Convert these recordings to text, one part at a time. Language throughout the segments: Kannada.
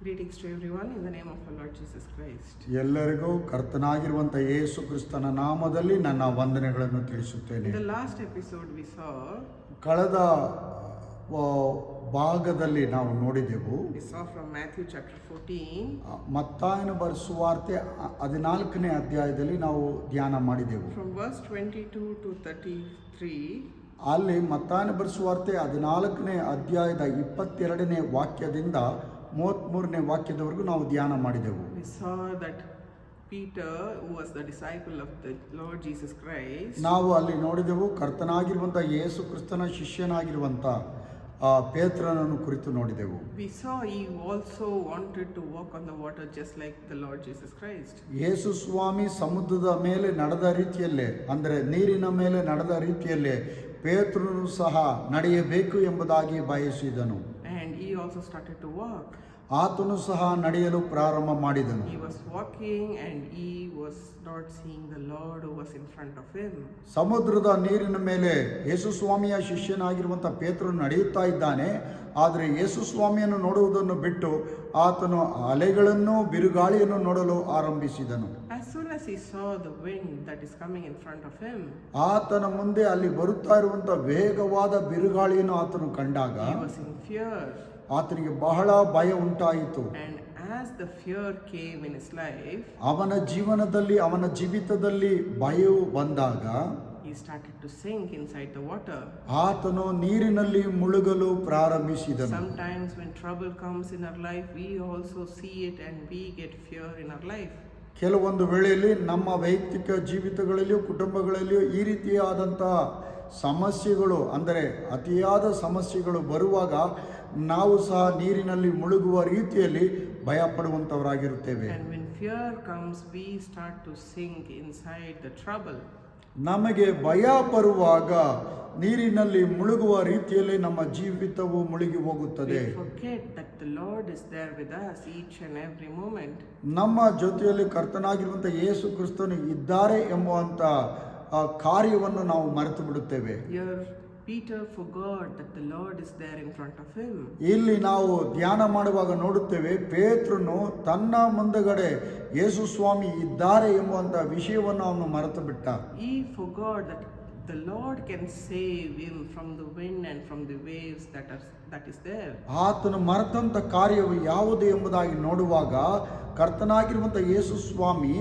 Greetings to everyone in the name of our Lord Jesus Christ. ಎಲ್ಲರಿಗೂ ಕರ್ತನಾಗಿರುವಂಥ ಯೇಸು ಕ್ರಿಸ್ತನ ನಾಮದಲ್ಲಿ ನನ್ನ ವಂದನೆಗಳನ್ನು ತಿಳಿಸುತ್ತೇನೆ. In the last episode we saw ಕಳೆದ ಭಾಗದಲ್ಲಿ ನಾವು ನೋಡಿದೆವು, from Matthew chapter 14, ಮತ್ತಾಯನ ಸುವಾರ್ತೆ 14ನೇ ಅಧ್ಯಾಯದಲ್ಲಿ ನಾವು ಧ್ಯಾನ ಮಾಡಿದೆವು. from verse 22 to 33. ಅಲ್ಲಿ ಮತ್ತಾಯನ ಸುವಾರ್ತೆ 14ನೇ ಅಧ್ಯಾಯದ 22ನೇ ವಾಕ್ಯದಿಂದ 33ನೇ ವಾಕ್ಯದವರೆಗೂ ನಾವು ಧ್ಯಾನ ಮಾಡಿದೆವು. We saw that Peter, who was the disciple of the Lord Jesus Christ, ನಾವು ಅಲ್ಲಿ ನೋಡಿದೆವು ಕರ್ತನಾಗಿರುವಂಥ ಯೇಸು ಕ್ರಿಸ್ತನ ಶಿಷ್ಯನಾಗಿರುವಂಥ ಪೇತ್ರನನ್ನು ಕುರಿತು ನೋಡಿದೆವು. we saw he also wanted to walk on the water just like the Lord Jesus Christ. ಯೇಸು ಸ್ವಾಮಿ ಸಮುದ್ರದ ಮೇಲೆ ನಡೆದ ರೀತಿಯಲ್ಲೇ, ಅಂದರೆ ನೀರಿನ ಮೇಲೆ ನಡೆದ ರೀತಿಯಲ್ಲೇ ಪೇತ್ರನು ಸಹ ನಡೆಯಬೇಕು ಎಂಬುದಾಗಿ ಬಯಸಿದನು. And he also started to walk. ಆತನು ಸಹ ನಡೆಯಲು ಪ್ರಾರಂಭ ಮಾಡಿದನು. He was walking and he was not seeing the Lord who was in front of him. ಸಮುದ್ರದ ನೀರಿನ ಮೇಲೆ ಯೇಸು ಸ್ವಾಮಿಯ ಶಿಷ್ಯನಾಗಿರುವಂಥ ಪೇತ್ರನು ನಡೆಯುತ್ತಾ ಇದ್ದಾನೆ. ಆದರೆ ಯೇಸು ಸ್ವಾಮಿಯನ್ನು ನೋಡುವುದನ್ನು ಬಿಟ್ಟು ಆತನು ಅಲೆಗಳನ್ನು ಬಿರುಗಾಳಿಯನ್ನು ನೋಡಲು ಆರಂಭಿಸಿದನು. As soon as he saw the wind that is coming in front of him, ಆತನ ಮುಂದೆ ಅಲ್ಲಿ ಬರುತ್ತಾ ಇರುವಂಥ ವೇಗವಾದ ಬಿರುಗಾಳಿಯನ್ನು ಆತನು ಕಂಡಾಗ he was in fear. ಆತನಿಗೆ ಬಹಳ ಭಯ ಉಂಟಾಯಿತು. And as the fear came in his life, ಅವನ ಜೀವನದಲ್ಲಿ, ಅವನ ಜೀವಿತದಲ್ಲಿ ಭಯವು ಬಂದಾಗ he started to sink inside the water. ಆತನು ನೀರಿನಲ್ಲಿ ಮುಳುಗಲು ಪ್ರಾರಂಭಿಸಿದನು. Sometimes when trouble comes in our life, we also see it and we get fear in our life. ಕೆಲವೊಂದು ವೇಳೆಯಲ್ಲಿ ನಮ್ಮ ವೈಯಕ್ತಿಕ ಜೀವಿತಗಳಲ್ಲಿಯೂ ಕುಟುಂಬಗಳಲ್ಲಿಯೂ ಈ ರೀತಿಯಾದಂಥ ಸಮಸ್ಯೆಗಳು, ಅಂದರೆ ಅತಿಯಾದ ಸಮಸ್ಯೆಗಳು ಬರುವಾಗ ನಾವು ಸಹ ನೀರಿನಲ್ಲಿ ಮುಳುಗುವ ರೀತಿಯಲ್ಲಿ ಭಯ ಪಡುವಂಥವರಾಗಿರುತ್ತೇವೆ. And when fear comes, we start to sink inside the trouble. ನಮಗೆ ಭಯ ಬರುವಾಗ ನೀರಿನಲ್ಲಿ ಮುಳುಗುವ ರೀತಿಯಲ್ಲಿ ನಮ್ಮ ಜೀವಿತವು ಮುಳುಗಿ ಹೋಗುತ್ತದೆ. We forget that the Lord is there with us each and every moment. ನಮ್ಮ ಜೊತೆಯಲ್ಲಿ ಕರ್ತನಾಗಿರುವಂಥ ಯೇಸು ಕ್ರಿಸ್ತನು ಇದ್ದಾರೆ ಎಂಬುವಂಥ ಕಾರ್ಯವನ್ನು ನಾವು ಮರೆತು ಬಿಡುತ್ತೇವೆ. Here Peter forgot that the Lord is there in front of him. ಇಲ್ಲಿ ನಾವು ಧ್ಯಾನ ಮಾಡುವಾಗ ನೋಡುತ್ತೇವೆ, ಪೇತ್ರನು ತನ್ನ ಮುಂದಗಡೆ ಯೇಸು ಸ್ವಾಮಿ ಇದ್ದಾರೆ ಎಂಬುವಂಥ ವಿಷಯವನ್ನು ಅವನು ಮರೆತು ಬಿಟ್ಟ. He forgot that the Lord can save him from the wind and from the waves that is there. ಆತನು ಮರೆತಂತ ಕಾರ್ಯವು ಯಾವುದು ಎಂಬುದಾಗಿ ನೋಡುವಾಗ ಕರ್ತನಾಗಿರುವಂಥ ಯೇಸು ಸ್ವಾಮಿ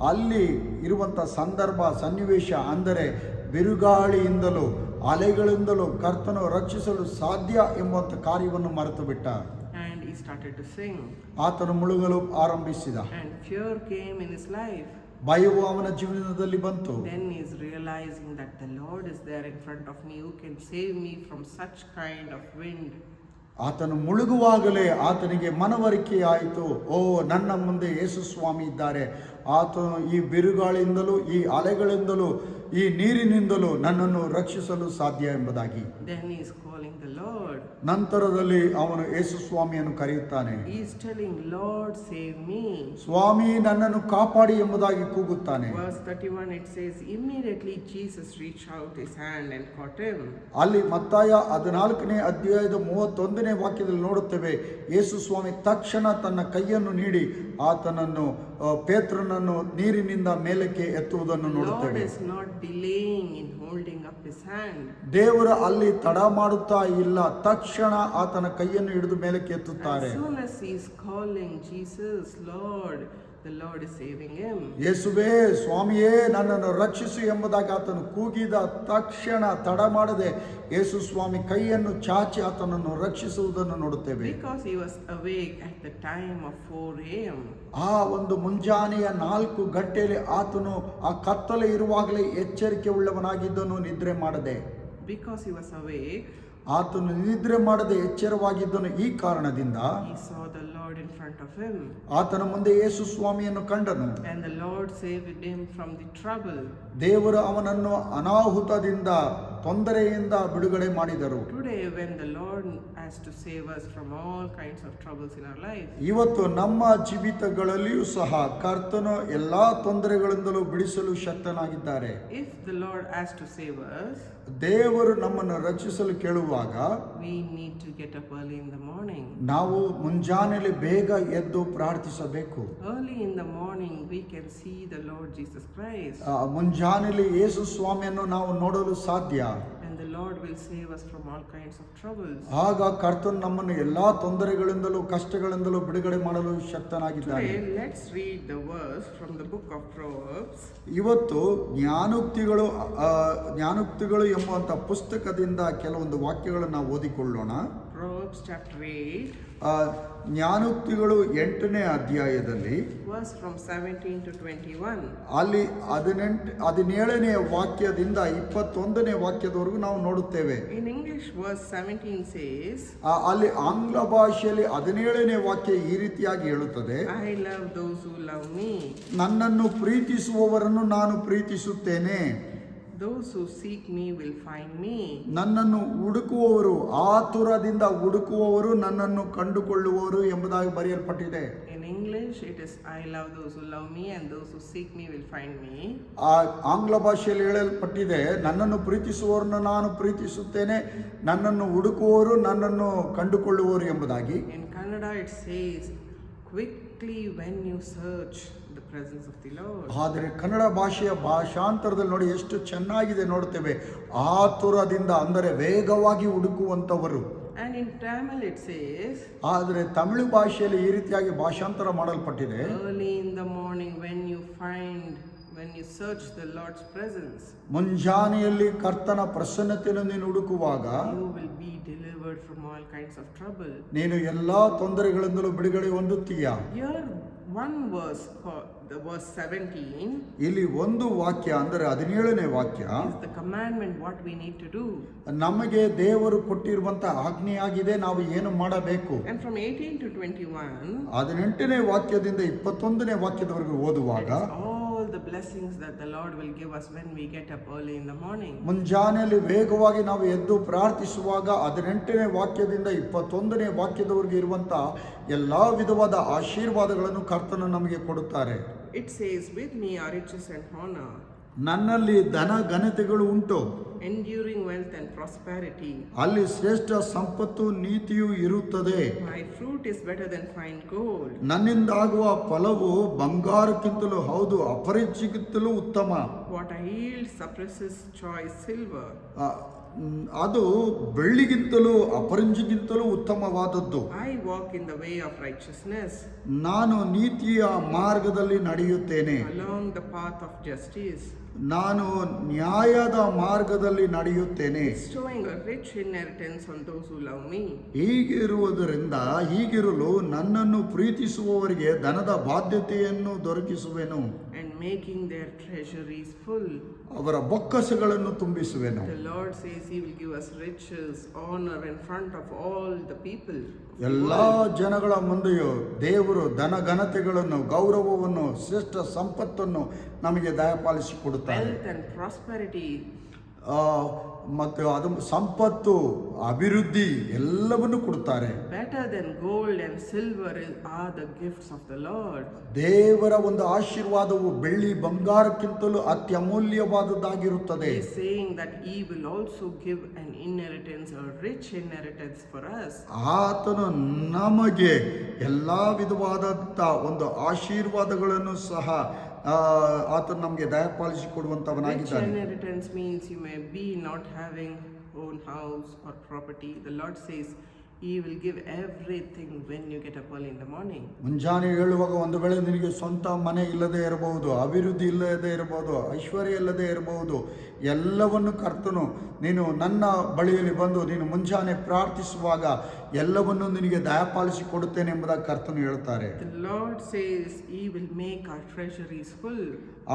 ಅಲ್ಲಿ ಇರುವಂಥ ಸಂದರ್ಭ ಸನ್ನಿವೇಶ, ಅಂದರೆ ಬಿರುಗಾಳಿಯಿಂದಲೂ ಅಲೆಗಳಿಂದಲೂ ಕರ್ತನು ರಕ್ಷಿಸಲು ಸಾಧ್ಯ ಎಂಬಂಥ ಕಾರ್ಯವನ್ನು ಮರೆತು ಬಿಟ್ಟ. And he started to sing. ಆತನು ಮುಳುಗಲು ಆರಂಭಿಸಿದ. And fear came in his life. ಭಯವು ಅವನ ಜೀವನದಲ್ಲಿ ಬಂತು. Then he is realizing that the Lord is there in front of me who can save me from such kind of wind. ಆತನು ಮುಳುಗುವಾಗಲೇ ಆತನಿಗೆ ಮನವರಿಕೆಯಾಯಿತು, ಓ ನನ್ನ ಮುಂದೆ ಯೇಸು ಸ್ವಾಮಿ ಇದ್ದಾರೆ, ಆತನು ಈ ಬಿರುಗಾಳಿಯಿಂದಲೂ ಈ ಅಲೆಗಳಿಂದಲೂ ಈ ನೀರಿನಿಂದಲೂ ನನ್ನನ್ನು ರಕ್ಷಿಸಲು ಸಾಧ್ಯ ಎಂಬುದಾಗಿ. Then he is calling the Lord. ನಂತರದಲ್ಲಿ ಅವನು ಯೇಸು ಸ್ವಾಮಿಯನ್ನು ಕರೆಯುತ್ತಾನೆ. He is telling, Lord save me. ಸ್ವಾಮಿ ನನ್ನನ್ನು ಕಾಪಾಡಿ ಎಂಬುದಾಗಿ ಕೂಗುತ್ತಾನೆ. Verse 31 it says, immediately Jesus reached out his hand and caught him. ಅಲ್ಲಿ ಮತ್ತಾಯ 14ನೇ ಅಧ್ಯಾಯದ 31ನೇ ವಾಕ್ಯದಲ್ಲಿ ನೋಡುತ್ತೇವೆ, ಯೇಸು ಸ್ವಾಮಿ ತಕ್ಷಣ ತನ್ನ ಕೈಯನ್ನು ನೀಡಿ ಆತನನ್ನು, ಪೇತ್ರನನ್ನು ನೀರಿನಿಂದ ಮೇಲಕ್ಕೆ ಎತ್ತುವುದನ್ನು ನೋಡುತ್ತೇವೆ. Lord is not delaying in holding up his hand. ದೇವರು ಅಲ್ಲಿ ತಡ ಮಾಡುತ್ತಾ ಇಲ್ಲ, ತಕ್ಷಣ ಆತನ ಕೈಯನ್ನು ಹಿಡಿದು ಮೇಲಕ್ಕೆ ಎತ್ತುತ್ತಾರೆ. As soon as he is calling Jesus, Lord, the Lord is saving him. ಯೇಸುವೇ ಸ್ವಾಮಿಯೇ ನನ್ನನ್ನು ರಕ್ಷಿಸು ಎಂಬುದಾಗಿ ಆತನು ಕೂಗಿದ ತಕ್ಷಣ ತಡ ಮಾಡದೆ ಯೇಸು ಸ್ವಾಮಿ ಕೈಯನ್ನು ಚಾಚಿ ಆತನನ್ನು ರಕ್ಷಿಸುವುದನ್ನು ನೋಡುತ್ತೇವೆ. Because he was awake at the time of 4 a.m. ಆ ಒಂದು ಮುಂಜಾನೆಯ 4 ಗಂಟೆಯಲ್ಲಿ ಆತನು ಆ ಕತ್ತಲೆ ಇರುವಾಗಲೇ ಎಚ್ಚರಿಕೆ ಉಳ್ಳವನಾಗಿದ್ದನು, ನಿದ್ರೆ ಮಾಡದೆ. Because he was awake, ಆತನು ನಿದ್ರೆ ಮಾಡದೆ ಎಚ್ಚರವಾಗಿದ್ದನು. ಈ ಕಾರಣದಿಂದ he saw the Lord in front of him. ಆತನ ಮುಂದೆ ಯೇಸು ಸ್ವಾಮಿಯನ್ನು ಕಂಡನು. And the Lord saved him from the trouble. ದೇವರು ಅವನನ್ನು ಅನಾಹುತದಿಂದ, ತೊಂದರೆಯಿಂದ ಬಿಡುಗಡೆ ಮಾಡಿದರು. Today when the Lord has to save us from all kinds of troubles in our life, ಇವತ್ತು ನಮ್ಮ ಜೀವಿತಗಳಲ್ಲಿಯೂ ಸಹ ಕರ್ತನು ಎಲ್ಲಾ ತೊಂದರೆಗಳಿಂದಲೂ ಬಿಡಿಸಲು ಶಕ್ತನಾಗಿದ್ದಾರೆ. if the Lord has to save us, ದೇವರು ನಮ್ಮನ್ನು ರಕ್ಷಿಸಲು ಕೇಳುವಾಗ ಮಾಡುವಾಗ we need to get up early in the morning. ನಾವು ಮುಂಜಾನೆಯಲ್ಲಿ ಬೇಗ ಎದ್ದು ಪ್ರಾರ್ಥಿಸಬೇಕು. Early in the morning we can see the Lord Jesus Christ. ಮುಂಜಾನೆಯಲ್ಲಿ ಯೇಸು ಸ್ವಾಮಿಯನ್ನು ನಾವು ನೋಡಲು ಸಾಧ್ಯ. And the Lord will save us from all kinds of troubles. ಆಗ ಕರ್ತನು ನಮ್ಮನ್ನು ಎಲ್ಲಾ ತೊಂದರೆಗಳಿಂದಲೂ ಕಷ್ಟಗಳಿಂದಲೂ ಬಿಡುಗಡೆ ಮಾಡಲು ಶಕ್ತನಾಗಿದ್ದಾನೆ. Today let's read the verse from the book of Proverbs. ಇವತ್ತು ಜ್ಞಾನೋಕ್ತಿಗಳು ಎಂಬುವಂತ ಪುಸ್ತಕದಿಂದ ಕೆಲವೊಂದು ವಾಕ್ಯಗಳನ್ನು ನಾವು ಓದಿಕೊಳ್ಳೋಣ. Proverbs chapter 8. ಜ್ಞಾನೋಕ್ತಿಗಳು 8ನೇ ಅಧ್ಯಾಯದಲ್ಲಿ verse from 17 to 21. ಅಲ್ಲಿ 17ನೇ ವಾಕ್ಯದಿಂದ 21ನೇ ವಾಕ್ಯದವರೆಗೂ ನಾವು ನೋಡುತ್ತೇವೆ. In English verse 17 says, ಅಲ್ಲಿ ಆಂಗ್ಲ ಭಾಷೆಯಲ್ಲಿ 17ನೇ ವಾಕ್ಯ ಈ ರೀತಿಯಾಗಿ ಹೇಳುತ್ತದೆ, I love those who love me. ನನ್ನನ್ನು ಪ್ರೀತಿಸುವವರನ್ನು ನಾನು ಪ್ರೀತಿಸುತ್ತೇನೆ. Those who seek me will find me. ನನ್ನನ್ನು ಹುಡುಕುವವರು, ಆತುರದಿಂದ ಹುಡುಕುವವರು ನನ್ನನ್ನು ಕಂಡುಕೊಳ್ಳುವವರು ಎಂಬುದಾಗಿ ಬರೆಯಲ್ಪಟ್ಟಿದೆ. In English it is, I love those who love me and those who seek me will find me. ಆಂಗ್ಲ ಭಾಷೆಯಲ್ಲಿ ಹೇಳಲ್ಪಟ್ಟಿದೆ, ನನ್ನನ್ನು ಪ್ರೀತಿಸುವವರನ್ನು ನಾನು ಪ್ರೀತಿಸುತ್ತೇನೆ, ನನ್ನನ್ನು ಹುಡುಕುವವರು ನನ್ನನ್ನು ಕಂಡುಕೊಳ್ಳುವವರು ಎಂಬುದಾಗಿ. In Kannada it says, quickly when you search the presence of the Lord. ಆದರೆ ಕನ್ನಡ ಭಾಷೆಯ ಭಾಷಾಂತರದಲ್ಲಿ ನೋಡಿ ಎಷ್ಟು ಚೆನ್ನಾಗಿದೆ ನೋಡುತ್ತೇವೆ, ಆತುರದಿಂದ ಅಂದರೆ ವೇಗವಾಗಿ ಹುಡುಕುವಂತವರು. And in Tamil it says, ಆದರೆ ತಮಿಳು ಭಾಷೆಯಲ್ಲಿ ಈ ರೀತಿಯಾಗಿ ಭಾಷಾಂತರ ಮಾಡಲ್ಪಟ್ಟಿದೆ, early in the morning when you search the Lord's presence, ಮುಂಜಾನೆಯಲ್ಲಿ ಕರ್ತನ ಪ್ರಸನ್ನತೆಯನ್ನು ನೀನು ಹುಡುಕುವಾಗ you will be delivered from all kinds of trouble. ನೀನು ಎಲ್ಲಾ ತೊಂದರೆಗಳಿಂದಲೂ ಬಿಡುಗಡೆ ಹೊಂದುತ್ತೀಯ. Here one verse, the verse 17, ಇಲ್ಲಿ ಒಂದು ವಾಕ್ಯ ಅಂದರೆ 17ನೇ ವಾಕ್ಯ is the commandment what we need to do. ನಮಗೆ ದೇವರು ಕೊಟ್ಟಿರುವಂತಹ ಆಜ್ಞೆಯಾಗಿದೆ, ನಾವು ಏನು ಮಾಡಬೇಕು. And from 18 to 21, 18ನೇ ವಾಕ್ಯದಿಂದ 21ನೇ ವಾಕ್ಯದವರೆಗೂ ಓದುವಾಗ all the blessings that the Lord will give us when we get up early in the morning. ಮುಂಜಾನೆಯಲ್ಲಿ ವೇಗವಾಗಿ ನಾವು ಎದ್ದು ಪ್ರಾರ್ಥಿಸುವಾಗ 18ನೇ ವಾಕ್ಯದಿಂದ 21ನೇ ವಾಕ್ಯದವರೆಗೂ ಇರುವಂತಹ ಎಲ್ಲಾ ವಿಧವಾದ ಆಶೀರ್ವಾದಗಳನ್ನು ಕರ್ತನು ನಮಗೆ ಕೊಡುತ್ತಾರೆ. It says, with me are riches and honor, ನನ್ನಲ್ಲಿ ಧನ ಘನತೆಗಳು ಉಂಟು, enduring wealth and prosperity. ಅಲ್ಲಿ ಶ್ರೇಷ್ಠ ಸಂಪತ್ತು ನೀತಿಯು ಇರುತ್ತದೆ. My fruit is better than fine gold. ನನ್ನಿಂದಾಗುವ ಫಲವು ಬಂಗಾರಕ್ಕಿಂತಲೂ, ಹೌದು ಅಪರಿಚಿತಲೂ ಉತ್ತಮ. What I yield suppresses choice silver. ಅದು ಬೆಳ್ಳಿಗಿಂತಲೂ ಅಪರಂಜಿಗಿಂತಲೂ ಉತ್ತಮವಾದದ್ದು. I walk in the way of righteousness, ನಾನು ನೀತಿಯ ಮಾರ್ಗದಲ್ಲಿ ನಡೆಯುತ್ತೇನೆ, along the path of justice, ನಾನು ನ್ಯಾಯದ ಮಾರ್ಗದಲ್ಲಿ ನಡೆಯುತ್ತೇನೆ. bestowing a rich inheritance on those who love me. ಹೀಗಿರಲು ನನ್ನನ್ನು ಪ್ರೀತಿಸುವವರಿಗೆ ಧನದ ಬಾಧ್ಯತೆಯನ್ನು ದೊರಕಿಸುವೆನು, and making their treasuries full. ಅವರ ಬೊಕ್ಕಸಗಳನ್ನು ತುಂಬಿಸುವೆನು. The Lord says He will give us riches, honor in front of all the people. ಎಲ್ಲಾ ಜನಗಳ ಮುಂದೆಯೂ ದೇವರು ಧನ ಘನತೆಗಳನ್ನು, ಗೌರವವನ್ನು, ಶ್ರೇಷ್ಠ ಸಂಪತ್ತನ್ನು ನಮಗೆ ದಯಪಾಲಿಸಿಕೊಡುತ್ತಾರೆ. Wealth and prosperity, ಮತ್ತು ಅದು ಸಂಪತ್ತು, ಅಭಿವೃದ್ಧಿ ಎಲ್ಲವನ್ನು ಕೊಡುತ್ತಾರೆ. better than gold and silver are the gifts of the Lord. ದೇವರ ಒಂದು ಆಶೀರ್ವಾದವು ಬೆಳ್ಳಿ ಬಂಗಾರಕ್ಕಿಂತಲೂ ಅತ್ಯಮೂಲ್ಯವಾದದ್ದಾಗಿರುತ್ತದೆ. He is saying that He will also give an inheritance, a rich inheritance for us. ಆತನು ನಮಗೆ ಎಲ್ಲಾ ವಿಧವಾದಂತ ಒಂದು ಆಶೀರ್ವಾದಗಳನ್ನು ಸಹ ಆತನು ನಮಗೆ ದಯಪಾಲಿಸಿಕೊಡುವಂತವನಾಗಿದ್ದಾನೆ. Rich inheritance means you may be not having own house or property. The Lord says He will give everything when you get up early in the morning. ಮುಂಜಾನೆ ಹೇಳುವಾಗ ಒಂದು ವೇಳೆ ನಿನಗೆ ಸ್ವಂತ ಮನೆ ಇಲ್ಲದೆ ಇರಬಹುದು, ಅಭಿವೃದ್ಧಿ ಇಲ್ಲದೆ ಇರಬಹುದು, ಐಶ್ವರ್ಯ ಇಲ್ಲದೆ ಇರಬಹುದು, ಎಲ್ಲವನ್ನು ಕರ್ತನು ನೀನು ನನ್ನ ಬಳಿಯಲ್ಲಿ ಬಂದು ನೀನು ಮುಂಜಾನೆ ಪ್ರಾರ್ಥಿಸುವಾಗ ಎಲ್ಲವನ್ನು ನಿನಗೆ ದಯಪಾಲಿಸಿ ಕೊಡುತ್ತೇನೆ ಎಂಬುದಾಗಿ ಕರ್ತನು ಹೇಳ್ತಾರೆ. The Lord says He will make our treasuries full.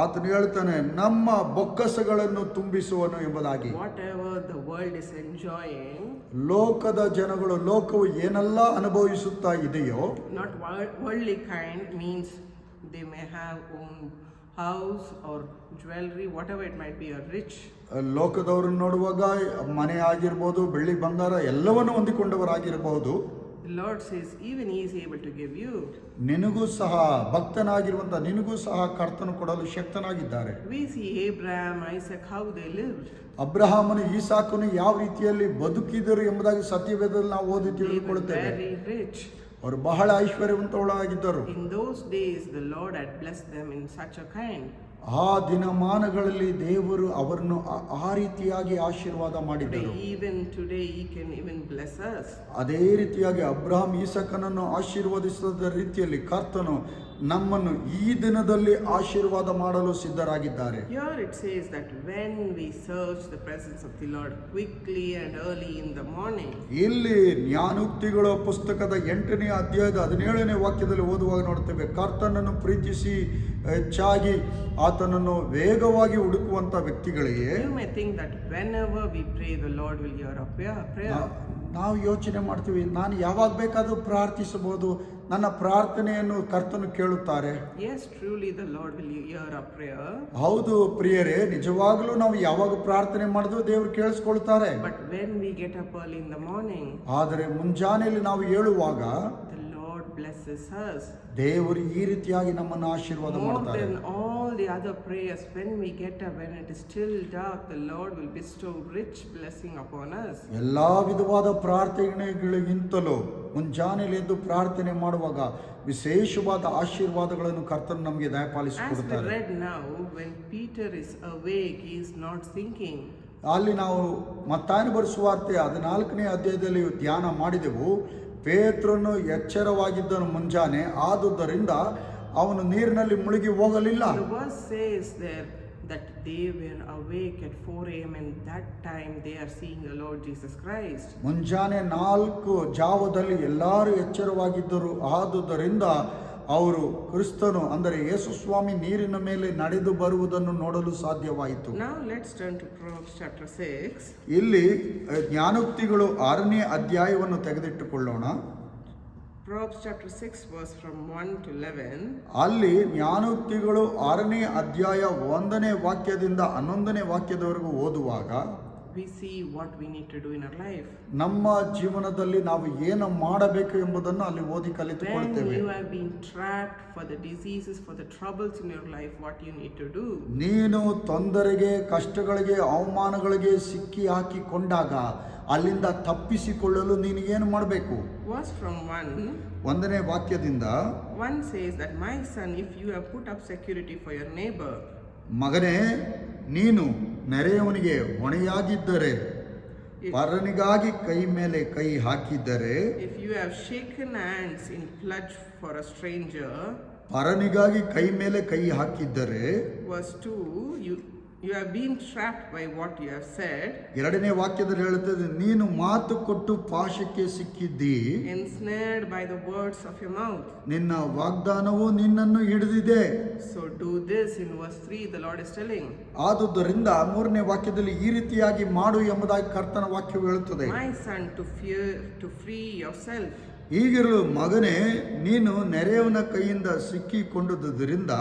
ಆತನು ಹೇಳ್ತಾನೆ ನಮ್ಮ ಬೊಕ್ಕಸಗಳನ್ನು ತುಂಬಿಸುವನು ಎಂಬುದಾಗಿ. Whatever the world is enjoying, ಲೋಕದ ಜನಗಳು, ಲೋಕವು ಏನೆಲ್ಲ ಅನುಭವಿಸುತ್ತಾ ಇದೆಯೋ, not worldly kind means they may have own house or jewelry, whatever it might be, or rich. ಲೋಕದವರು ನೋಡುವಾಗ ಮನೆ ಆಗಿರ್ಬೋದು, ಬೆಳ್ಳಿ ಬಂಗಾರ ಎಲ್ಲವನ್ನು ಹೊಂದಿಕೊಂಡವರಾಗಿರಬಹುದು. The Lord says, even He is able to give you. ನಿನಗೂ ಸಹ ಭಕ್ತನಾಗಿರುವಂತ ನಿನಗೂ ಸಹ ಕರ್ತನು ಕೊಡಲು ಶಕ್ತನಾಗಿದ್ದಾರೆ. We see Abraham, Isaac, how they lived. ಅಬ್ರಹಾಮನು ಈಸಾಕನು ಯಾವ ರೀತಿಯಲ್ಲಿ ಬದುಕಿದರು ಎಂಬುದಾಗಿ ಸತ್ಯವೇದದಲ್ಲಿ ನಾವು ಓದಿ They were ತಿಳಿದುಕೊಳ್ಳುತ್ತೇವೆ. very rich. ಅವರು ಬಹಳ ಐಶ್ವರ್ಯವಂತರಾಗಿದ್ದರು. In those days, the Lord had blessed them in such a kind. ಆ ದಿನಮಾನಗಳಲ್ಲಿ ದೇವರು ಅವರನ್ನು ಆ ರೀತಿಯಾಗಿ ಆಶೀರ್ವಾದ Today, ಮಾಡಿದ್ದರು. even today, He can even bless us. ಅದೇ ರೀತಿಯಾಗಿ ಅಬ್ರಹಾಂ ಈಸಕನನ್ನು ಆಶೀರ್ವದಿಸಿದ ರೀತಿಯಲ್ಲಿ ಕರ್ತನು ನಮ್ಮನ್ನು ಈ ದಿನದಲ್ಲಿ ಆಶೀರ್ವಾದ ಮಾಡಲು ಸಿದ್ಧರಾಗಿದ್ದಾರೆ. Here it says that when we search the presence of the Lord quickly and early in the morning, ಇಲ್ಲಿ ಜ್ಞಾನೋಕ್ತಿಗಳ ಪುಸ್ತಕದ 8ನೇ ಅಧ್ಯಾಯದ 17ನೇ ವಾಕ್ಯದಲ್ಲಿ ಓದುವಾಗ ನೋಡ್ತೇವೆ, ಕರ್ತನನ್ನು ಪ್ರೀತಿಸಿ ಹೆಚ್ಚಾಗಿ ಆತನನ್ನು ವೇಗವಾಗಿ ಹುಡುಕುವಂತ ವ್ಯಕ್ತಿಗಳಿಗೆ you may think that whenever we pray, the Lord will hear our prayer. ನಾವು ಯೋಚನೆ ಮಾಡ್ತೀವಿ, ನಾನು ಯಾವಾಗ ಬೇಕಾದರೂ ಪ್ರಾರ್ಥಿಸಬಹುದು, ನನ್ನ ಪ್ರಾರ್ಥನೆಯನ್ನು ಕರ್ತನು ಕೇಳುತ್ತಾರೆ. Yes, truly the Lord will hear our prayer. ಹೌದು ಪ್ರಿಯರೇ, ನಿಜವಾಗ್ಲೂ ನಾವು ಯಾವಾಗ ಪ್ರಾರ್ಥನೆ ಮಾಡಿದ್ರು ದೇವರು ಕೇಳಿಸ್ಕೊಳ್ತಾರೆ. But when we get up early in the morning, ಆದರೆ ಮುಂಜಾನೆಯಲ್ಲಿ ನಾವು ಏಳುವಾಗ the Lord blesses us. ದೇವರು ಈ ರೀತಿಯಾಗಿ ನಮ್ಮನ್ನು ಆಶೀರ್ವಾದ More ಮಾಡ್ತಾರೆ. than all the other prayers, when we get up, when it is still dark, the Lord will bestow rich blessing upon us. ಎಲ್ಲಾ ವಿಧವಾದ ಪ್ರಾರ್ಥನೆಗಳಿಗಿಂತಲೂ ಮುಂಜಾನೆಯಲ್ಲಿ ಎದ್ದು ಪ್ರಾರ್ಥನೆ ಮಾಡುವಾಗ ವಿಶೇಷವಾದ ಆಶೀರ್ವಾದಗಳನ್ನು ಕರ್ತನು ನಮಗೆ As we ದಯಪಾಲಿಸಿಕೊಡುತ್ತಾರೆ. read now, when Peter is awake, he is not thinking. ಅಲ್ಲಿ ನಾವು ಮತ್ತಾಯನ ಬರೆಸುವಾರ್ತೆ 14ನೇ ಅಧ್ಯಾಯದಲ್ಲಿ ಧ್ಯಾನ ಮಾಡಿದೆವು. ಪೇತ್ರನು ಎಚ್ಚರವಾಗಿದ್ದನು ಮುಂಜಾನೆ, ಆದುದರಿಂದ ಅವನು ನೀರಿನಲ್ಲಿ ಮುಳುಗಿ ಹೋಗಲಿಲ್ಲ. The verse says there that they were awake at 4 a.m. and that time they are seeing the Lord Jesus Christ. ಮುಂಜಾನೆ 4 ಜಾವದಲ್ಲಿ ಎಲ್ಲರೂ ಎಚ್ಚರವಾಗಿದ್ದರು, ಆದುದರಿಂದ ಅವರು ಕ್ರಿಸ್ತನು ಅಂದರೆ ಯೇಸು ಸ್ವಾಮಿ ನೀರಿನ ಮೇಲೆ ನಡೆದು ಬರುವುದನ್ನು ನೋಡಲು ಸಾಧ್ಯವಾಯಿತು. Now let's turn to Proverbs chapter 6. ಇಲ್ಲಿ ಜ್ಞಾನೋಕ್ತಿಗಳು 6ನೇ ಅಧ್ಯಾಯವನ್ನು ತೆಗೆದಿಟ್ಟುಕೊಳ್ಳೋಣ. Proverbs chapter 6 verse from 1 to 11. ಅಲ್ಲಿ ಜ್ಞಾನೋಕ್ತಿಗಳು 6ನೇ ಅಧ್ಯಾಯ 1ನೇ ವಾಕ್ಯದಿಂದ 11ನೇ ವಾಕ್ಯದವರೆಗೂ ಓದುವಾಗ We see what we need to do in our life. ನಮ್ಮ ಜೀವನದಲ್ಲಿ ನಾವು ಏನು ಮಾಡಬೇಕು ಎಂಬುದನ್ನು ಅಲ್ಲಿ ಓದಿ When ಕಲಿತುಕೊಳ್ಳುತ್ತೇವೆ. you have been trapped for the diseases, for the troubles in your life, what you need to do. ನೀನು ತೊಂದರೆಗೆ, ಕಷ್ಟಗಳಿಗೆ, ಅವಮಾನಗಳಿಗೆ ಸಿಕ್ಕಿ ಹಾಕಿಕೊಂಡಾಗ ಅಲ್ಲಿಂದ ತಪ್ಪಿಸಿಕೊಳ್ಳಲು ನೀನು ಏನು ಮಾಡಬೇಕು? Verse from 1. 1ನೇ ವಾಕ್ಯದಿಂದ 1 says that, my son, if you have put up security for your neighbor, ಮಗನೇ, ನೀನು ನೆರೆಯವನಿಗೆ ಹೊಣೆಯಾಗಿದ್ದರೆ, ಪರನಿಗಾಗಿ ಕೈ ಮೇಲೆ ಕೈ ಹಾಕಿದ್ದರೆ, if you have shaken hands in pledge for a stranger. ಪರನಿಗಾಗಿ ಕೈ ಮೇಲೆ ಕೈ ಹಾಕಿದ್ದರೆ, Verse 2, you have been trapped by what you have said, 2ನೇ ವಾಕ್ಯದಲ್ಲಿ ಹೇಳುತ್ತದೆ, ನೀನು ಮಾತು ಕೊಟ್ಟು ಪಾಶಕ್ಕೆ ಸಿಕ್ಕಿದ್ದಿ, ensnared by the words of your mouth. ನಿನ್ನ ವಾಗ್ದಾನವು ನಿನ್ನನ್ನು ಹಿಡಿದಿದೆ. So do this. In verse 3 the Lord is telling, ಆದುದರಿಂದ 3ನೇ ವಾಕ್ಯದಲ್ಲಿ ಈ ರೀತಿಯಾಗಿ ಮಾಡು ಎಂಬುದಾಗಿ ಕರ್ತನ ವಾಕ್ಯವು ಹೇಳುತ್ತದೆ. my son, to free yourself. ಹೀಗಿರಲು ಮಗನೇ, ನೀನು ನೆರೆಯವನ ಕೈಯಿಂದ ಸಿಕ್ಕಿಕೊಂಡುದರಿಂದ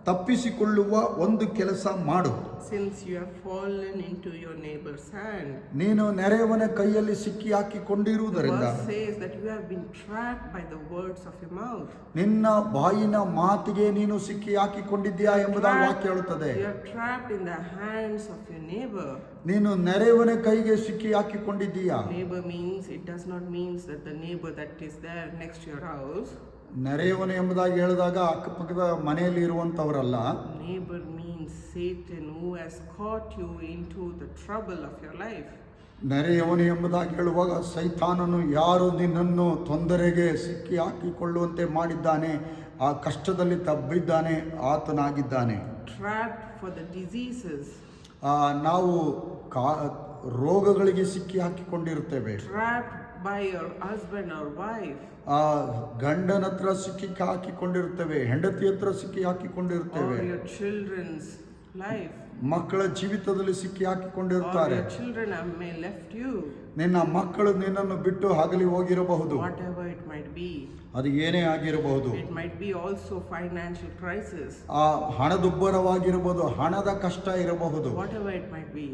ತಪ್ಪಿಸಿಕೊಳ್ಳುವ ಒಂದು ಕೆಲಸ ಮಾಡು. Since you have fallen into your neighbor's hand. ನೀನು ನೆರೆಯವನ ಕೈಯಲ್ಲಿ ಸಿಕ್ಕಿ The ಹಾಕಿಕೊಂಡಿರುವುದರಿಂದ verse says that you have been trapped by the words of your mouth. ನಿನ್ನ ಬಾಯಿನ ಮಾತಿಗೆ ನೀನು ಸಿಕ್ಕಿ ಹಾಕಿಕೊಂಡಿದ್ದೀಯಾ ಎಂಬುದಾಗಿ ವಾಕ್ಯ ಹೇಳುತ್ತದೆ. You are trapped in the hands of your neighbor. ನೀನು ನೆರೆಯವನ ಕೈಗೆ ಸಿಕ್ಕಿ ಹಾಕಿಕೊಂಡಿದ್ದೀಯಾ? Neighbor means, it does not mean that the neighbor that is there next to your house. ನೆರೆಯವನು ಎಂಬುದಾಗಿ ಹೇಳಿದಾಗ ಅಕ್ಕಪಕ್ಕದ ಮನೆಯಲ್ಲಿ ಇರುವಂತವರಲ್ಲ. Neighbor means Satan, who has caught you into the trouble of your life. ನೆರೆಯವನು ಎಂಬುದಾಗಿ ಹೇಳುವಾಗ ಸೈತಾನನು ಯಾರು ನಿನ್ನನ್ನು ತೊಂದರೆಗೆ ಸಿಕ್ಕಿ ಹಾಕಿಕೊಳ್ಳುವಂತೆ ಮಾಡಿದ್ದಾನೆ, ಆ ಕಷ್ಟದಲ್ಲಿ ತಬ್ಬಿದ್ದಾನೆ, ಆತನಾಗಿದ್ದಾನೆ. Trapped for the diseases. ನಾವು ರೋಗಗಳಿಗೆ ಸಿಕ್ಕಿ ಹಾಕಿಕೊಂಡಿರುತ್ತೇವೆ. Trapped by your husband or wife. ಗಂಡನ ಹತ್ರ ಸಿಕ್ಕಿ ಹಾಕಿಕೊಂಡಿರುತ್ತೇವೆ, ಹೆಂಡತಿ ಹತ್ರ ಸಿಕ್ಕಿ ಹಾಕಿಕೊಂಡಿರುತ್ತೇವೆ, Or your children's life. ಮಕ್ಕಳ ಜೀವಿತದಲ್ಲಿ ಸಿಕ್ಕಿ Or ಹಾಕಿಕೊಂಡಿರುತ್ತಾರೆ. your children may left you. ನಿನ್ನ ಮಕ್ಕಳು ನಿನ್ನನ್ನು ಬಿಟ್ಟು ಹಗಲಿ ಹೋಗಿರಬಹುದು. whatever it might be. ಅದು ಏನೇ ಆಗಿರಬಹುದು. It might be also financial crisis. ಆ ಹಣದುಬ್ಬರವಾಗಿರಬಹುದು, ಹಣದ ಕಷ್ಟ ಇರಬಹುದು, Whatever it might be.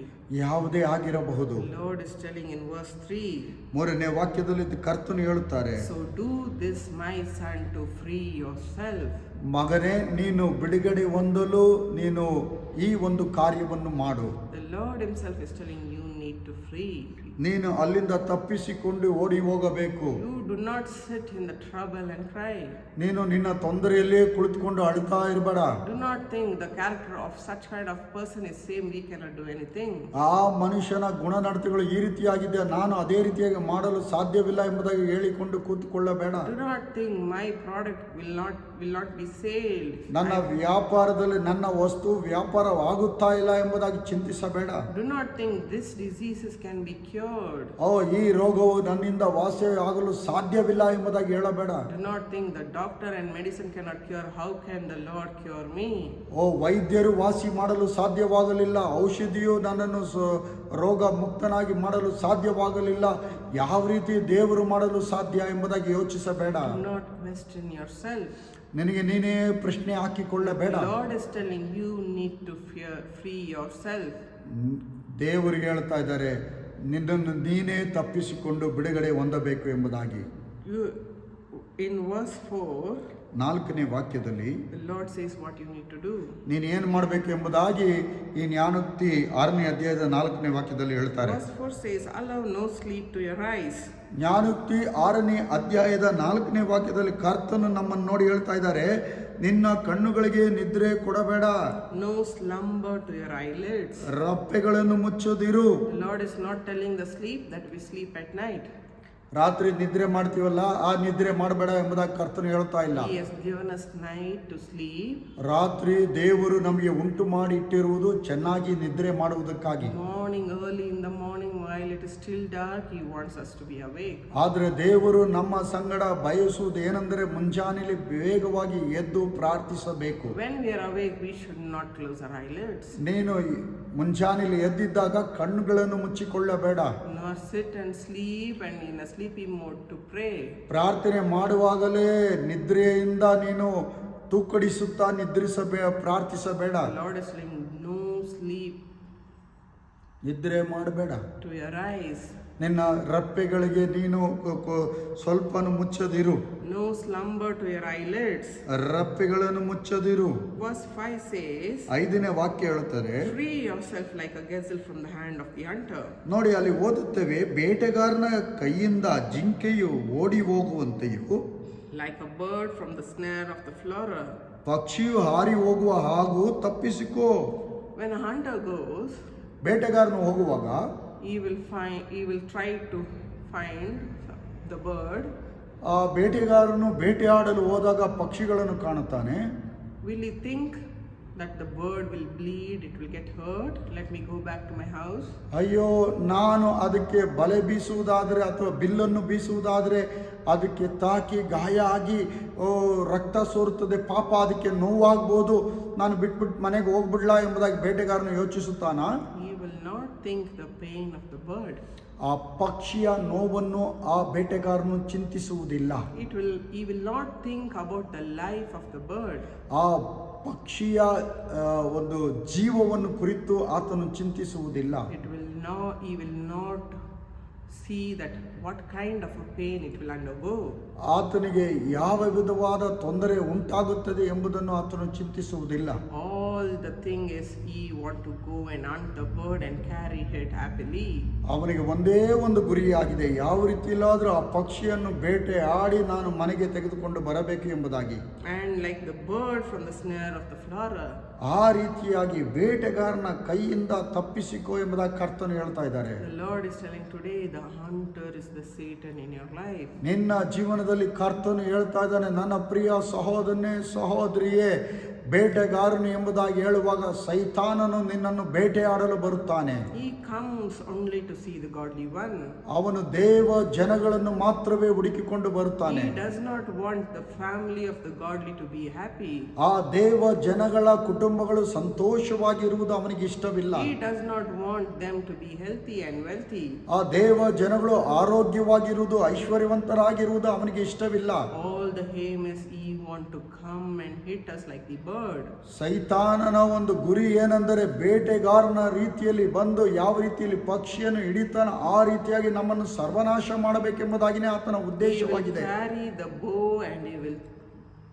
ಯಾವುದೇ ಆಗಿರಬಹುದು. The Lord is telling in verse 3. 3ನೇ ವಾಕ್ಯದಲ್ಲಿ ಕರ್ತನು ಹೇಳುತ್ತಾರೆ, So do this, my son, to free yourself. ಮಗನೇ, ನೀನು ಬಿಡುಗಡೆ ಹೊಂದಲು ನೀನು ಈ ಒಂದು ಕಾರ್ಯವನ್ನು ಮಾಡು. The Lord himself is telling you need to free. ನೀನು ಅಲ್ಲಿಂದ ತಪ್ಪಿಸಿಕೊಂಡು ಓಡಿ ಹೋಗಬೇಕು. You do not sit in the trouble and cry. ನೀನು ನಿನ್ನ ತೊಂದರೆಯಲ್ಲೇ ಕುಳಿತುಕೊಂಡು ಅಳುತ್ತಾ ಇರಬೇಡ. Do not think the character of such kind of person is same, we cannot do anything. ಆ ಮನುಷ್ಯನ ಗುಣನಡತೆಗಳು ಈ ರೀತಿಯಾಗಿದೆ, ನಾನು ಅದೇ ರೀತಿಯಾಗಿ ಮಾಡಲು ಸಾಧ್ಯವಿಲ್ಲ ಎಂಬುದಾಗಿ ಹೇಳಿಕೊಂಡು ಕೂತ್ಕೊಳ್ಳಬೇಡ. Do not think my product will not be sold. ನನ್ನ ವ್ಯಾಪಾರದಲ್ಲಿ ನನ್ನ ವಸ್ತು ವ್ಯಾಪಾರವಾಗುತ್ತಾ ಇಲ್ಲ ಎಂಬುದಾಗಿ ಚಿಂತಿಸಬೇಡ. Do not think this diseases can be cured. ಈ ರೋಗವು ನನ್ನಿಂದ ವಾಸಿಯಾಗಲು ಸಾಧ್ಯವಿಲ್ಲ ಎಂಬುದಾಗಿ ಹೇಳಬೇಡ. Do not think the doctor and medicine cannot cure. How can the Lord cure me? ವೈದ್ಯರು ವಾಸಿ ಮಾಡಲು ಸಾಧ್ಯವಾಗಲಿಲ್ಲ, ಔಷಧಿಯು ನನ್ನನ್ನು ರೋಗ ಮುಕ್ತನಾಗಿ ಮಾಡಲು ಸಾಧ್ಯವಾಗಲಿಲ್ಲ, ಯಾವ ರೀತಿ ದೇವರು ಮಾಡಲು ಸಾಧ್ಯ ಎಂಬುದಾಗಿ ಯೋಚಿಸಬೇಡ. Do not question yourself. ನಿನಗೆ ನೀನೇ ಪ್ರಶ್ನೆ ಹಾಕಿಕೊಳ್ಳಬೇಡ. The Lord is telling you need to free yourself. ದೇವರು ಹೇಳ್ತಾ ಇದ್ದಾರೆ, ನಿನ್ನನ್ನು ನೀನೇ ತಪ್ಪಿಸಿಕೊಂಡು ಬಿಡುಗಡೆ ಹೊಂದಬೇಕು ಎಂಬುದಾಗಿ. In verse 4, 4ನೇ ವಾಕ್ಯದಲ್ಲಿ the Lord says what you need to do. ನೀನು ಏನು ಮಾಡಬೇಕು ಎಂಬುದಾಗಿ ಈ ಜ್ಞಾನೋಕ್ತಿ 6ನೇ ಅಧ್ಯಾಯದ 4ನೇ ವಾಕ್ಯದಲ್ಲಿ ಹೇಳ್ತಾರೆ. Verse 4 says, allow no sleep to your eyes. ಜ್ಞಾನೋಕ್ತಿ 6ನೇ ಅಧ್ಯಾಯದ 4ನೇ ವಾಕ್ಯದಲ್ಲಿ ಕರ್ತನು ನಮ್ಮನ್ನು ನೋಡಿ ಹೇಳ್ತಾ ಇದ್ದಾರೆ, ನಿನ್ನ ಕಣ್ಣುಗಳಿಗೆ ನಿದ್ರೆ ಕೊಡಬೇಡ. No slumber to your eyelids. ರಪ್ಪೆಗಳನ್ನು ಮುಚ್ಚದಿರು. The Lord is not telling the sleep that we sleep at night. ರಾತ್ರಿ ನಿದ್ರೆ ಮಾಡ್ತೀವಲ್ಲ, ಆ ನಿದ್ರೆ ಮಾಡಬೇಡ ಎಂಬುದಾಗಿ ಕರ್ತನು ಹೇಳ್ತಾ ಇಲ್ಲ. He has given us night to sleep. ರಾತ್ರಿ ದೇವರು ನಮಗೆ ಉಂಟು ಮಾಡಿ ಇಟ್ಟಿರುವುದು ಚೆನ್ನಾಗಿ ನಿದ್ರೆ ಮಾಡುವುದಕ್ಕಾಗಿ. Morning, early in the morning, while it is still dark, He wants us to be awake. ಆದರೆ ದೇವರು ನಮ್ಮ ಸಂಗಡ ಬಯಸುವುದು ಏನೆಂದರೆ ಮುಂಜಾನೆಯಲ್ಲಿ ವೇಗವಾಗಿ ಎದ್ದು ಪ್ರಾರ್ಥಿಸಬೇಕು. When we are awake, we should not close our eyelids. ನೀನು ಮುಂಜಾನೆಯಲ್ಲಿ ಎದ್ದಿದ್ದಾಗ ಕಣ್ಣುಗಳನ್ನು ಮುಚ್ಚಿಕೊಳ್ಳಬೇಡ. Nor sit and sleep and in a sleepy mode to pray. ಪ್ರಾರ್ಥನೆ ಮಾಡುವಾಗಲೇ ನಿದ್ರೆಯಿಂದ ನೀನು ತೂಕಡಿಸುತ್ತಾ ಪ್ರಾರ್ಥಿಸಬೇಡ. The Lord is saying no sleep ನಿದ್ರೆ ಮಾಡಬೇಡ. to your eyes. ನಿನ್ನ ರಪ್ಪೆಗಳಿಗೆ ನೀನು ಸ್ವಲ್ಪನು ಮುಚ್ಚದಿರು. No slumber to your eyelids. ರಪ್ಪೆಗಳನ್ನು ಮುಚ್ಚದಿರು. Verse 5 says, 5ನೇ ವಾಕ್ಯ ಹೇಳುತ್ತದೆ, free yourself like a gazelle from the hand of the hunter. ನೋಡಿ ಅಲ್ಲಿ ಓದುತ್ತೇವೆ, ಬೇಟೆಗಾರನ ಕೈಯಿಂದ ಜಿಂಕೆಯು ಓಡಿ ಹೋಗುವಂತೆಯೂ, Like a bird from the snare of the fowler. ಪಕ್ಷಿಯು ಹಾರಿ ಹೋಗುವ ಹಾಗೂ ತಪ್ಪಿಸಿಕೋ. When a hunter goes, ಬೇಟೆಗಾರನು ಹೋಗುವಾಗ he will try to find the bird. ಆ ಬೇಟೆಗಾರನು ಬೇಟೆಯಾಡಲು ಹೋದಾಗ ಪಕ್ಷಿಗಳನ್ನು ಕಾಣುತ್ತಾನೆ. Will he think that the bird will bleed, it will get hurt, let me go back to my house? ಅಯ್ಯೋ, ನಾನು ಅದಕ್ಕೆ ಬಲೆ ಬೀಸುವುದಾದರೆ ಅಥವಾ ಬಿಲ್ಲನ್ನು ಬೀಸುವುದಾದರೆ ಅದಕ್ಕೆ ತಾಕಿ ಗಾಯ ಆಗಿ ರಕ್ತ ಸೋರುತ್ತದೆ, ಪಾಪ ಅದಕ್ಕೆ ನೋವಾಗ್ಬೋದು, ನಾನು ಬಿಟ್ಬಿಟ್ಟು ಮನೆಗೆ ಹೋಗ್ಬಿಡ್ಲಾ ಎಂಬುದಾಗಿ ಬೇಟೆಗಾರನು ಯೋಚಿಸುತ್ತಾನ? He will not think the pain of the bird. ಆ ಪಕ್ಷಿಯ ನೋವನ್ನು ಆ ಬೇಟೆಗಾರನು ಚಿಂತಿಸುವುದಿಲ್ಲ. He will not think about the life of the bird. ಆ ಪಕ್ಷಿಯ ಒಂದು ಜೀವವನ್ನು ಕುರಿತು ಆತನು ಚಿಂತಿಸುವುದಿಲ್ಲ. He will not see that what kind of a pain it will undergo. ಆತನಿಗೆ ಯಾವ ವಿಧವಾದ ತೊಂದರೆ ಉಂಟಾಗುತ್ತದೆ ಎಂಬುದನ್ನು ಆತನು ಚಿಂತಿಸುವುದಿಲ್ಲ. All the thing is he want to go and hunt the bird and carry it happily. ಅವನಿಗೆ ಒಂದೇ ಒಂದು ಗುರಿಯಾಗಿದೆ, ಯಾವ ರೀತಿಯಲ್ಲಾದರೂ ಆ ಪಕ್ಷಿಯನ್ನು ಬೇಟೆ ಆಡಿ ನಾನು ಮನೆಗೆ ತೆಗೆದುಕೊಂಡು ಬರಬೇಕು ಎಂಬುದಾಗಿ. And like the bird from the snare of the fowler. ಆ ರೀತಿಯಾಗಿ ಬೇಟೆಗಾರನ ಕೈಯಿಂದ ತಪ್ಪಿಸಿಕೋ ಎಂಬುದಾಗಿ ಕರ್ತನು ಹೇಳ್ತಾ ಇದ್ದಾರೆ. The Lord is telling today the hunter is the Satan in your life. ನಿನ್ನ ಜೀವನದಲ್ಲಿ ಕರ್ತನು ಹೇಳ್ತಾ ಇದ್ದಾನೆ, ನನ್ನ ಪ್ರಿಯ ಸಹೋದರನೇ ಸಹೋದರಿಯೇ, ಬೇಟೆಗಾರನು ಎಂಬುದಾಗಿ ಹೇಳುವಾಗ ಸೈತಾನನು ನಿನ್ನನ್ನು ಬೇಟೆಯಾಡಲು ಬರುತ್ತಾನೆ. He comes only to see the godly one. ಅವನು ದೇವ ಜನಗಳನ್ನು ಮಾತ್ರವೇ ಹುಡುಕಿಕೊಂಡು ಬರುತ್ತಾನೆ. He does not want the family of the godly to be happy. ಆ ದೇವ ಜನಗಳ ಕುಟುಂಬಗಳು ಸಂತೋಷವಾಗಿರುವುದು ಅವನಿಗೆ ಇಷ್ಟವಿಲ್ಲ. He does not want them to be healthy and wealthy. ಆ ದೇವ ಜನಗಳು ಆರೋಗ್ಯವಾಗಿರುವುದು ಐಶ್ವರ್ಯವಂತರಾಗಿರುವುದು ಅವನಿಗೆ ಇಷ್ಟವಿಲ್ಲ. All the aim is he want to come and hit us like the bird. ಸೈತಾನನ ಒಂದು ಗುರಿ ಏನೆಂದರೆ ಬೇಟೆಗಾರನ ರೀತಿಯಲ್ಲಿ ಬಂದು ಯಾವ ರೀತಿಯಲ್ಲಿ ಪಕ್ಷಿಯನ್ನು ಹಿಡಿತಾನ ಆ ರೀತಿಯಾಗಿ ನಮ್ಮನ್ನು ಸರ್ವನಾಶ ಮಾಡಬೇಕೆಂಬುದಾಗಿನೇ ಆತನ He will ಉದ್ದೇಶವಾಗಿದೆ. carry the bow and he will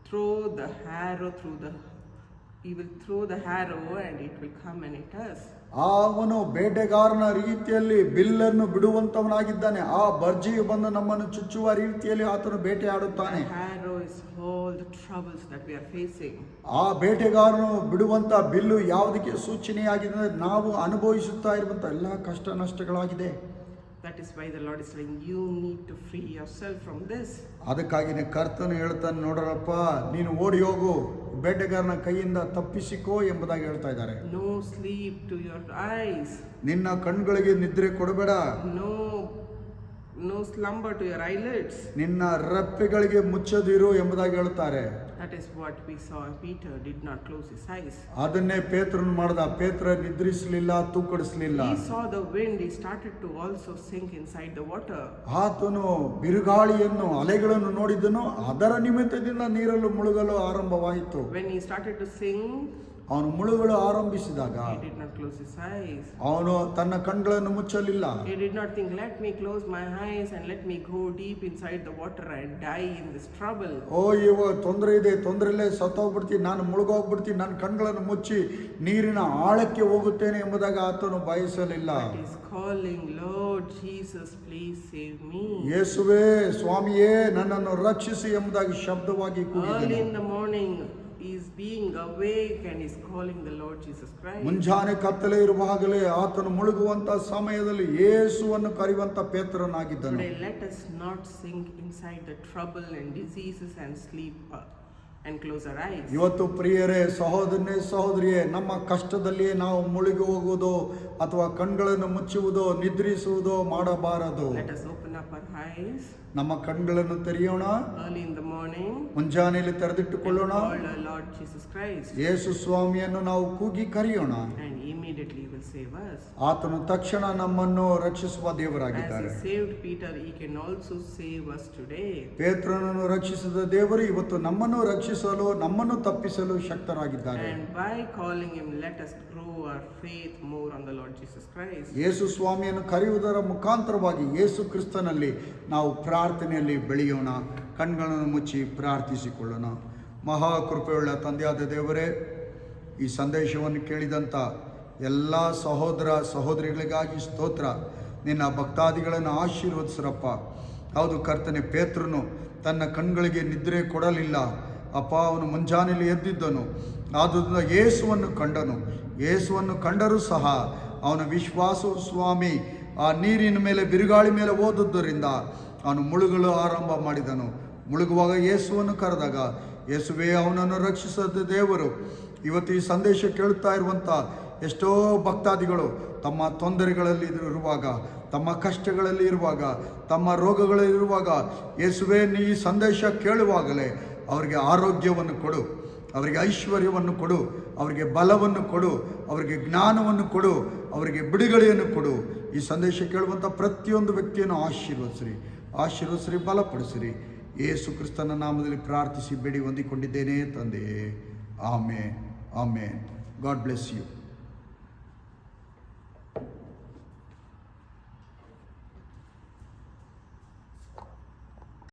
throw the arrow through the and it will come and hit us. ಅವನು ಬೇಟೆಗಾರನ ರೀತಿಯಲ್ಲಿ ಬಿಲ್ಲನ್ನು ಬಿಡುವಂತವನಾಗಿದ್ದಾನೆ. ಆ ಬರ್ಜಿಯು ಬಂದು ನಮ್ಮನ್ನು ಚುಚ್ಚುವ ರೀತಿಯಲ್ಲಿ ಆತನು ಬೇಟೆಯಾಡುತ್ತಾನೆ. The arrow is all the troubles that we are facing. ಆ ಬೇಟೆಗಾರನು ಬಿಡುವಂತ ಬಿಲ್ಲು ಯಾವುದಕ್ಕೆ ಸೂಚನೆಯಾಗಿದೆ ಅಂದರೆ ನಾವು ಅನುಭವಿಸುತ್ತಾ ಇರುವಂತ ಎಲ್ಲ ಕಷ್ಟ ನಷ್ಟಗಳಾಗಿದೆ. That is why the Lord is saying you need to free yourself from this. ಅದಕ್ಕಾಗಿನೇ ಕರ್ತನು ಹೇಳ್ತಾನೆ, ನೋಡ್ರಪ್ಪ ನೀನು ಓಡಿ ಹೋಗು, ಬೇಟೆಗಾರನ ಕೈಯಿಂದ ತಪ್ಪಿಸಿಕೋ ಎಂಬುದಾಗಿ ಹೇಳ್ತಾ ಇದ್ದಾರೆ. No sleep to your eyes. ನಿನ್ನ ಕಣ್ಗಳಿಗೆ ನಿದ್ರೆ ಕೊಡಬೇಡ. No slumber to your eyelids. ನಿನ್ನ ರೆಪ್ಪೆಗಳಿಗೆ ಮುಚ್ಚದಿರು ಎಂಬುದಾಗಿ ಹೇಳ್ತಾರೆ. That is what we saw. Peter did not close his eyes. ಅದನ್ನೇ ಪೇತ್ರನು ಮಾಡಿದ. ಪೇತ್ರ ನಿದ್ರಿಸಲಿಲ್ಲ, ತೂಕಡಿಸಲಿಲ್ಲ. He saw the wind. He started to also sink inside the water. ಆತನು ಬಿರುಗಾಳಿಯನ್ನು ಅಲೆಗಳನ್ನು ನೋಡಿದನು, ಅದರ ನಿಮಿತ್ತದಿಂದ ನೀರನ್ನು ಮುಳುಗಲು ಆರಂಭವಾಯಿತು. When he started to sink, ಅವನು ಮುಳುಗಲು ಆರಂಭಿಸಿದಾಗ he did not close his eyes. ಅವನು ತನ್ನ ಕಣ್ಗಳನ್ನು ಮುಚ್ಚಲಿಲ್ಲ. He did not think, let me close my eyes and let me go deep inside the water and die in this trouble. ಓ ಇವಾಗ ತೊಂದರೆ ಇದೆ, ತೊಂದರೆಲ್ಲೇ ಸತ್ತೋಗ್ಬಿಡ್ತೀನಿ, ನಾನು ಮುಳುಗೋಗ್ಬಿಡ್ತೀನಿ, ನನ್ನ ಕಣ್ಗಳನ್ನು ಮುಚ್ಚಿ ನೀರಿನ ಆಳಕ್ಕೆ ಹೋಗುತ್ತೇನೆ ಎಂಬುದಾಗಿ ಆತನು ಬಯಸಲಿಲ್ಲ. But he is calling, Lord Jesus, please save me. ಯೇಸುವೇ ಸ್ವಾಮಿಯೇ ನನ್ನನ್ನು ರಕ್ಷಿಸಿ ಎಂಬುದಾಗಿ ಶಬ್ದವಾಗಿ Early ಕೂಗಿದನು. in the morning, he is being awake and is calling the Lord Jesus Christ. ಮುಂಜಾನೆ ಕತ್ತಲೆ ಇರುವಾಗಲೇ ಆತನು ಮುಳುಗುವಂತ ಸಮಯದಲ್ಲಿ ಯೇಸುವನ್ನು ಕರೆಯುವಂತ ಪೇತ್ರನಾಗಿದ್ದನು. Today, let us not sink inside the trouble and diseases and sleep and close our eyes. ಇವತ್ತು ಪ್ರಿಯರೇ, ಸಹೋದರಿಯೇ, ನಮ್ಮ ಕಷ್ಟದಲ್ಲಿಯೇ ನಾವು ಮುಳುಗಿ ಹೋಗುವುದೋ ಅಥವಾ ಕಣ್ಗಳನ್ನು ಮುಚ್ಚುವುದೋ ನಿದ್ರಿಸುವುದೋ ಮಾಡಬಾರದು. Let us open up our eyes. ನಮ್ಮ ಕಣ್ಗಳನ್ನು ತೆರೆಯೋಣ. Early in the morning, ಮುಂಜಾನೆಯಲ್ಲಿ ತೆರೆದಿಟ್ಟುಕೊಳ್ಳೋಣ. call our Lord Jesus Christ. ಯೇಸು ಸ್ವಾಮಿಯನ್ನು ನಾವು ಕೂಗಿ ಕರೆಯೋಣ. And immediately he will save us. ಆತನು ತಕ್ಷಣ ನಮ್ಮನ್ನು ರಕ್ಷಿಸುವ As ದೇವರಾಗಿದ್ದಾರೆ. he saved Peter, he can also save us today. ಪೇತ್ರನನ್ನು ರಕ್ಷಿಸಿದ ದೇವರು ಇವತ್ತು ನಮ್ಮನ್ನು ರಕ್ಷಿಸಲು, ನಮ್ಮನ್ನು ತಪ್ಪಿಸಲು ಶಕ್ತರಾಗಿದ್ದಾರೆ. And by calling him, let us grow our faith more on the Lord Jesus Christ. ಯೇಸು ಸ್ವಾಮಿಯನ್ನು ಕರೆಯುವುದರ ಮುಖಾಂತರವಾಗಿ ಯೇಸು ಕ್ರಿಸ್ತನಲ್ಲಿ ನಾವು ಪ್ರಾರ್ಥನೆಯಲ್ಲಿ ಬೆಳೆಯೋಣ. ಕಣ್ಗಳನ್ನು ಮುಚ್ಚಿ ಪ್ರಾರ್ಥಿಸಿಕೊಳ್ಳೋಣ. ಮಹಾಕೃಪೆಯುಳ್ಳ ತಂದೆಯಾದ ದೇವರೇ, ಈ ಸಂದೇಶವನ್ನು ಕೇಳಿದಂಥ ಎಲ್ಲ ಸಹೋದರ ಸಹೋದರಿಗಳಿಗಾಗಿ ಸ್ತೋತ್ರ. ನಿನ್ನ ಭಕ್ತಾದಿಗಳನ್ನು ಆಶೀರ್ವದಿಸ್ರಪ್ಪ. ಹೌದು ಕರ್ತನೆ, ಪೇತ್ರನು ತನ್ನ ಕಣ್ಗಳಿಗೆ ನಿದ್ರೆ ಕೊಡಲಿಲ್ಲ ಅಪ್ಪ. ಅವನು ಮುಂಜಾನೆಯಲ್ಲಿ ಎದ್ದಿದ್ದನು, ಆದುದರಿಂದ ಯೇಸುವನ್ನು ಕಂಡನು. ಯೇಸುವನ್ನು ಕಂಡರೂ ಸಹ ಅವನ ವಿಶ್ವಾಸವು ಸ್ವಾಮಿ ಆ ನೀರಿನ ಮೇಲೆ ಬಿರುಗಾಳಿ ಮೇಲೆ ಓದುವುದರಿಂದ ಅವನು ಮುಳುಗಲು ಆರಂಭ ಮಾಡಿದನು. ಮುಳುಗುವಾಗ ಯೇಸುವನ್ನು ಕರೆದಾಗ ಯೇಸುವೇ ಅವನನ್ನು ರಕ್ಷಿಸದ ದೇವರು. ಇವತ್ತು ಈ ಸಂದೇಶ ಕೇಳುತ್ತಾ ಇರುವಂಥ ಎಷ್ಟೋ ಭಕ್ತಾದಿಗಳು ತಮ್ಮ ತೊಂದರೆಗಳಲ್ಲಿ ಇರುವಾಗ, ತಮ್ಮ ಕಷ್ಟಗಳಲ್ಲಿ ಇರುವಾಗ, ತಮ್ಮ ರೋಗಗಳಲ್ಲಿರುವಾಗ ಯೇಸುವೇ ನೀ ಈ ಸಂದೇಶ ಕೇಳುವಾಗಲೇ ಅವರಿಗೆ ಆರೋಗ್ಯವನ್ನು ಕೊಡು, ಅವರಿಗೆ ಐಶ್ವರ್ಯವನ್ನು ಕೊಡು, ಅವರಿಗೆ ಬಲವನ್ನು ಕೊಡು, ಅವರಿಗೆ ಜ್ಞಾನವನ್ನು ಕೊಡು, ಅವರಿಗೆ ಬಿಡುಗಡೆಯನ್ನು ಕೊಡು. ಈ ಸಂದೇಶ ಕೇಳುವಂಥ ಪ್ರತಿಯೊಂದು ವ್ಯಕ್ತಿಯನ್ನು ಆಶೀರ್ವದಿಸಿರಿ, ಬಲಪಡಿಸಿರಿ. ಯೇಸು ಕ್ರಿಸ್ತನ ನಾಮದಲ್ಲಿ ಪ್ರಾರ್ಥಿಸಿ ಬೇಡಿ ಹೊಂದಿಕೊಂಡಿದ್ದೇನೆ ತಂದೆಯೇ. Amen, amen. God bless you.